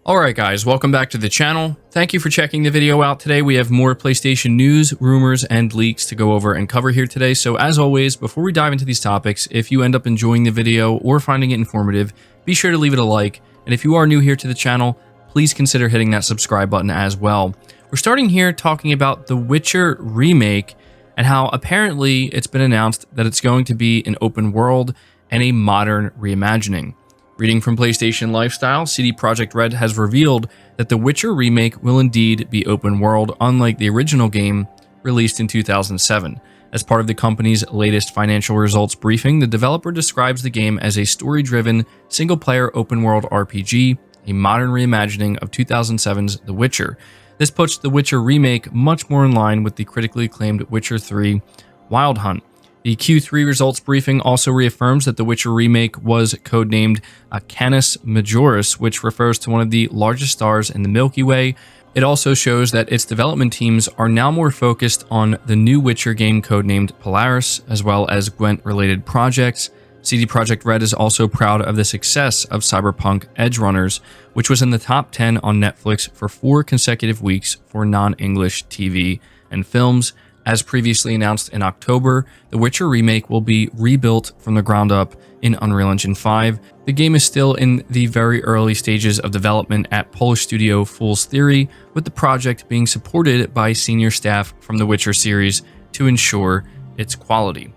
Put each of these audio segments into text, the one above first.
Alright guys, welcome back to the channel. Thank you for checking the video out today. We have more PlayStation news, rumors, and leaks to go over and cover here today. So as always, before we dive into these topics, if you end up enjoying the video or finding it informative, be sure to leave it a like. And if you are new here to the channel, please consider hitting that subscribe button as well. We're starting here talking about The Witcher Remake and how apparently it's been announced that it's going to be an open world and a modern reimagining. Reading from PlayStation Lifestyle, CD Projekt Red has revealed that The Witcher Remake will indeed be open world, unlike the original game released in 2007. As part of the company's latest financial results briefing, the developer describes the game as a story-driven, single-player open-world RPG, a modern reimagining of 2007's The Witcher. This puts The Witcher Remake much more in line with the critically acclaimed Witcher 3 Wild Hunt. The Q3 results briefing also reaffirms that The Witcher Remake was codenamed Canis Majoris, which refers to one of the largest stars in the Milky Way. It also shows that its development teams are now more focused on the new Witcher game codenamed Polaris, as well as Gwent-related projects. CD Projekt Red is also proud of the success of Cyberpunk Edgerunners, which was in the top 10 on Netflix for 4 consecutive weeks for non-English TV and films. As previously announced in October, The Witcher Remake will be rebuilt from the ground up in Unreal Engine 5. The game is still in the very early stages of development at Polish studio Fool's Theory, with the project being supported by senior staff from the Witcher series to ensure its quality.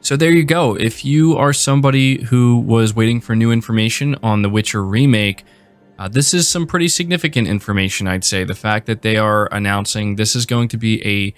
So there you go. If you are somebody who was waiting for new information on The Witcher Remake, this is some pretty significant information, I'd say. The fact that they are announcing this is going to be a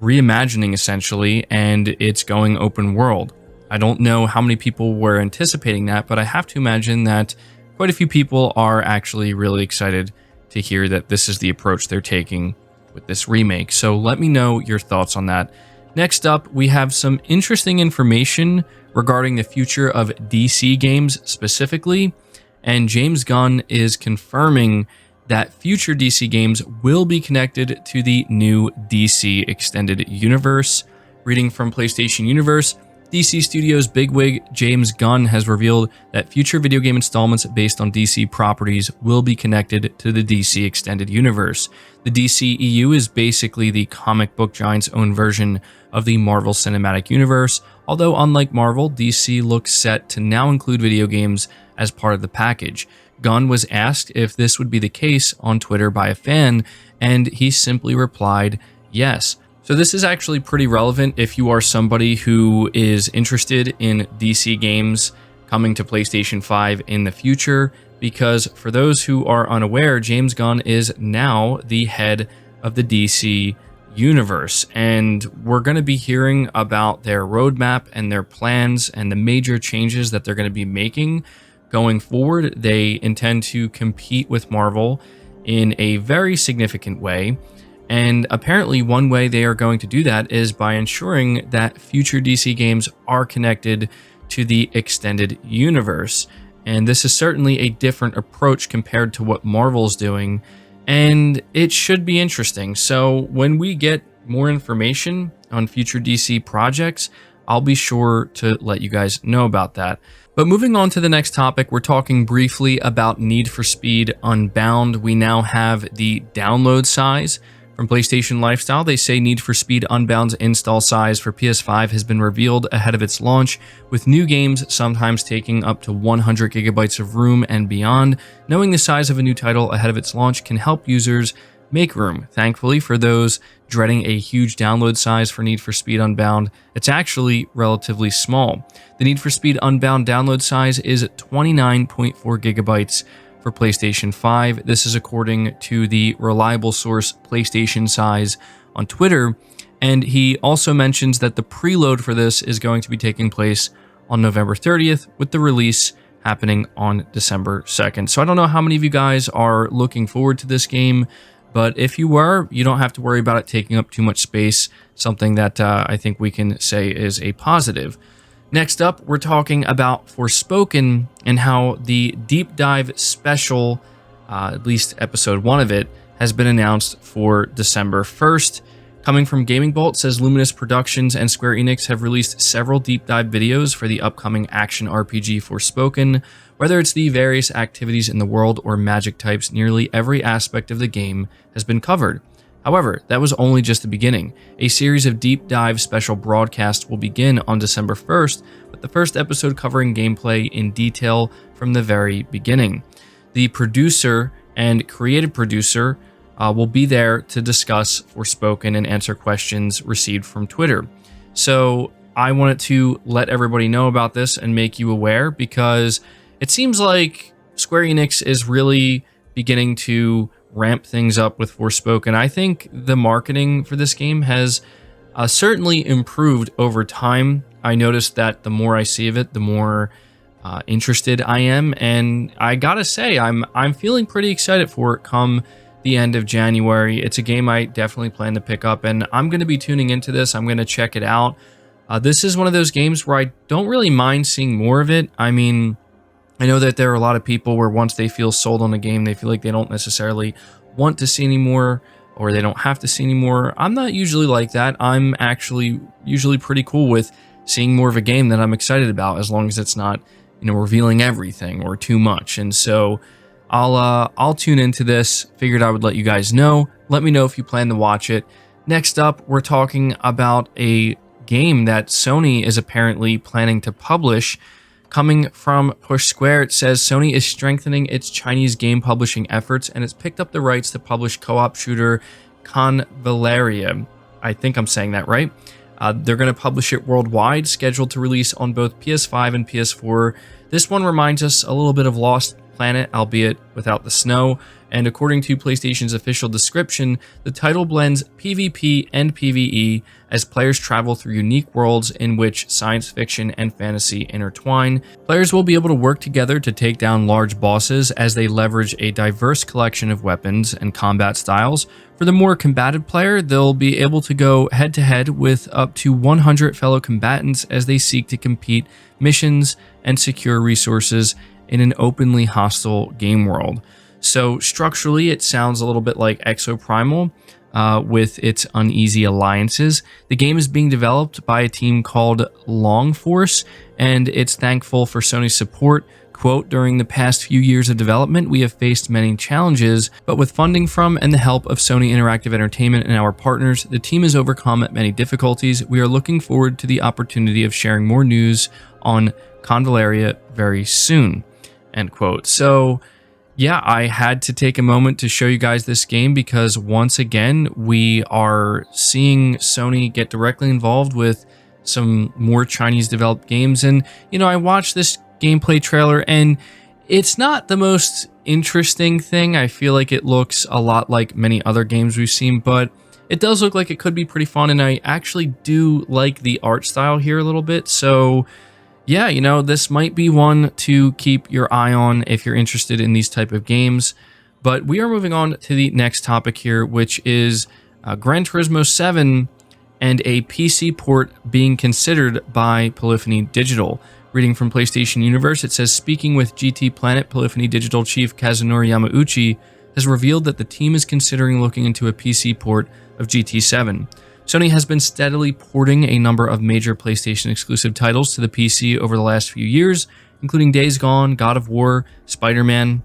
reimagining essentially, and it's going open world. I don't know how many people were anticipating that, but I have to imagine that quite a few people are actually really excited to hear that this is the approach they're taking with this remake. So let me know your thoughts on that. Next up, we have some interesting information regarding the future of DC games specifically, and James Gunn is confirming that future DC games will be connected to the new DC Extended Universe. Reading from PlayStation Universe, DC Studios bigwig James Gunn has revealed that future video game installments based on DC properties will be connected to the DC Extended Universe. The DCEU is basically the comic book giant's own version of the Marvel Cinematic Universe, although unlike Marvel, DC looks set to now include video games as part of the package. Gunn was asked if this would be the case on Twitter by a fan, and he simply replied, yes. So this is actually pretty relevant if you are somebody who is interested in DC games coming to PlayStation 5 in the future, because for those who are unaware, James Gunn is now the head of the DC universe, and we're going to be hearing about their roadmap and their plans and the major changes that they're going to be making going forward. They intend to compete with Marvel in a very significant way, and apparently one way they are going to do that is by ensuring that future DC games are connected to the extended universe. And this is certainly a different approach compared to what Marvel's doing, and it should be interesting. So when we get more information on future DC projects, I'll be sure to let you guys know about that. But moving on to the next topic, we're talking briefly about Need for Speed Unbound. We now have the download size from PlayStation Lifestyle. They say Need for Speed Unbound's install size for PS5 has been revealed ahead of its launch, with new games sometimes taking up to 100 gigabytes of room and beyond. Knowing the size of a new title ahead of its launch can help users make room. Thankfully, for those dreading a huge download size for Need for Speed Unbound, it's actually relatively small. The Need for Speed Unbound download size is 29.4 gigabytes for PlayStation 5. This is according to the reliable source PlayStation Size on Twitter, and he also mentions that the preload for this is going to be taking place on November 30th, with the release happening on December 2nd. So I don't know how many of you guys are looking forward to this game, but if you were, you don't have to worry about it taking up too much space, something that I think we can say is a positive. Next up, we're talking about Forspoken and how the deep dive special, at least episode 1 of it, has been announced for December 1st. Coming from Gaming Bolt says Luminous Productions and Square Enix have released several deep dive videos for the upcoming action RPG Forspoken. Whether it's the various activities in the world or magic types, nearly every aspect of the game has been covered. However, that was only just the beginning. A series of deep dive special broadcasts will begin on December 1st, with the first episode covering gameplay in detail from the very beginning. The producer and creative producer will be there to discuss Forspoken and answer questions received from Twitter. So I wanted to let everybody know about this and make you aware, because it seems like Square Enix is really beginning to ramp things up with Forspoken. I think the marketing for this game has certainly improved over time. I noticed that the more I see of it, the more interested I am, and I gotta say, I'm feeling pretty excited for it come the end of January. It's a game I definitely plan to pick up, and I'm going to be tuning into this. I'm going to check it out. This is one of those games where I don't really mind seeing more of it. I mean, I know that there are a lot of people where once they feel sold on a game, they feel like they don't necessarily want to see any more, or they don't have to see any more. I'm not usually like that. I'm actually usually pretty cool with seeing more of a game that I'm excited about, as long as it's not, revealing everything or too much. And so I'll tune into this. Figured I would let you guys know. Let me know if you plan to watch it. Next up, we're talking about a game that Sony is apparently planning to publish. Coming from Push Square, it says Sony is strengthening its Chinese game publishing efforts, and it's picked up the rights to publish co-op shooter Convaleria. I think I'm saying that right. They're going to publish it worldwide, scheduled to release on both PS5 and PS4. This one reminds us a little bit of Lost Planet, albeit without the snow, and according to PlayStation's official description, the title blends PvP and PvE as players travel through unique worlds in which science fiction and fantasy intertwine. Players will be able to work together to take down large bosses as they leverage a diverse collection of weapons and combat styles. For the more combative player, they'll be able to go head-to-head with up to 100 fellow combatants as they seek to compete missions and secure resources in an openly hostile game world. So structurally, it sounds a little bit like Exoprimal with its uneasy alliances. The game is being developed by a team called Long Force, and it's thankful for Sony's support. Quote, during the past few years of development, we have faced many challenges, but with funding from and the help of Sony Interactive Entertainment and our partners, the team has overcome many difficulties. We are looking forward to the opportunity of sharing more news on Convaleria very soon. End quote. So yeah, I had to take a moment to show you guys this game because once again, we are seeing Sony get directly involved with some more Chinese developed games. And, I watched this gameplay trailer and it's not the most interesting thing. I feel like it looks a lot like many other games we've seen, but it does look like it could be pretty fun. And I actually do like the art style here a little bit. So yeah, this might be one to keep your eye on if you're interested in these type of games. But we are moving on to the next topic here, which is Gran Turismo 7 and a PC port being considered by Polyphony Digital. Reading from PlayStation Universe, it says, speaking with GT Planet, Polyphony Digital chief Kazunori Yamauchi has revealed that the team is considering looking into a PC port of GT7. Sony has been steadily porting a number of major PlayStation exclusive titles to the PC over the last few years, including Days Gone, God of War, Spider-Man,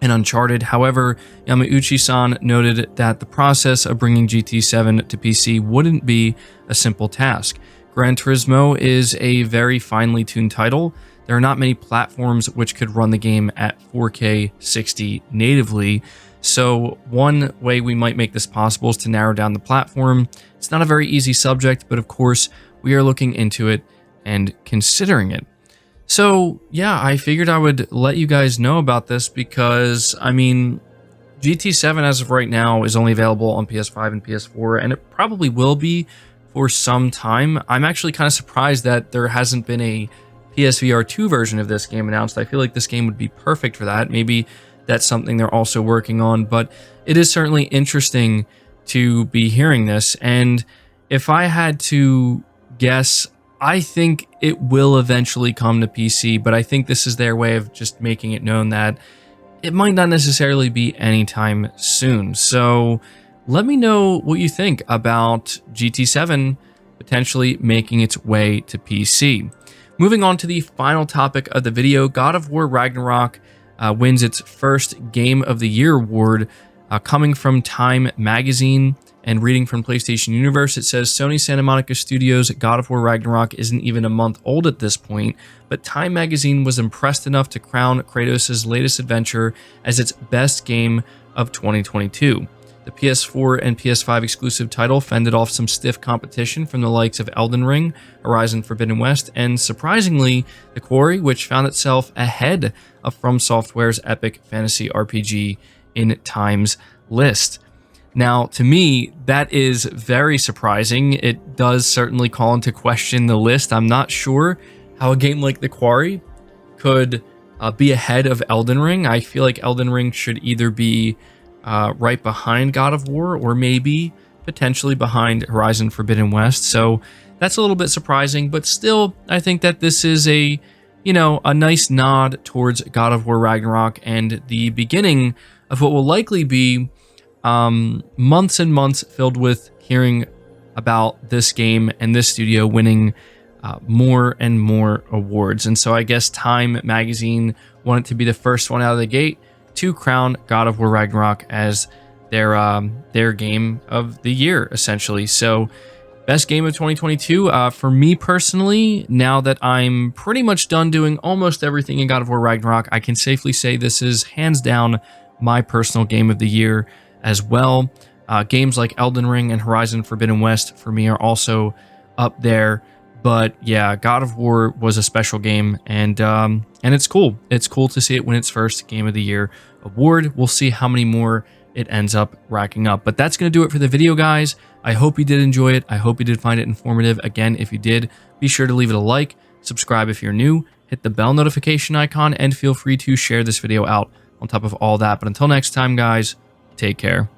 and Uncharted. However, Yamauchi-san noted that the process of bringing GT7 to PC wouldn't be a simple task. Gran Turismo is a very finely tuned title. There are not many platforms which could run the game at 4K 60 natively. So one way we might make this possible is to narrow down the platform. It's not a very easy subject, but of course we are looking into it and considering it. So yeah, I figured I would let you guys know about this because, GT7 as of right now is only available on PS5 and PS4, and it probably will be for some time. I'm actually kind of surprised that there hasn't been a PSVR 2 version of this game announced. I feel like this game would be perfect for that. Maybe that's something they're also working on, but it is certainly interesting to be hearing this. And if I had to guess, I think it will eventually come to PC, but I think this is their way of just making it known that it might not necessarily be anytime soon. So let me know what you think about GT7 potentially making its way to PC. Moving on to the final topic of the video, God of War Ragnarok wins its first Game of the Year award, coming from Time Magazine. And reading from PlayStation Universe, it says Sony Santa Monica Studios' God of War Ragnarok isn't even a month old at this point, but Time Magazine was impressed enough to crown Kratos' latest adventure as its best game of 2022. The PS4 and PS5 exclusive title fended off some stiff competition from the likes of Elden Ring, Horizon Forbidden West, and surprisingly, The Quarry, which found itself ahead of From Software's epic fantasy RPG in Time's list. Now, to me, that is very surprising. It does certainly call into question the list. I'm not sure how a game like The Quarry could be ahead of Elden Ring. I feel like Elden Ring should either be right behind God of War or maybe potentially behind Horizon Forbidden West. So that's a little bit surprising, but still, I think that this is a nice nod towards God of War Ragnarok and the beginning of what will likely be months and months filled with hearing about this game and this studio winning more and more awards. And so I guess Time Magazine wanted to be the first one out of the gate to crown God of War Ragnarok as their game of the year, essentially. So best game of 2022 for me personally. Now that I'm pretty much done doing almost everything in God of War Ragnarok, I can safely say this is hands down my personal game of the year as well. Games like Elden Ring and Horizon Forbidden West for me are also up there. But yeah, God of War was a special game, and it's cool. It's cool to see it win its first Game of the Year award. We'll see how many more it ends up racking up. But that's going to do it for the video, guys. I hope you did enjoy it. I hope you did find it informative. Again, if you did, be sure to leave it a like, subscribe if you're new, hit the bell notification icon, and feel free to share this video out on top of all that. But until next time, guys, take care.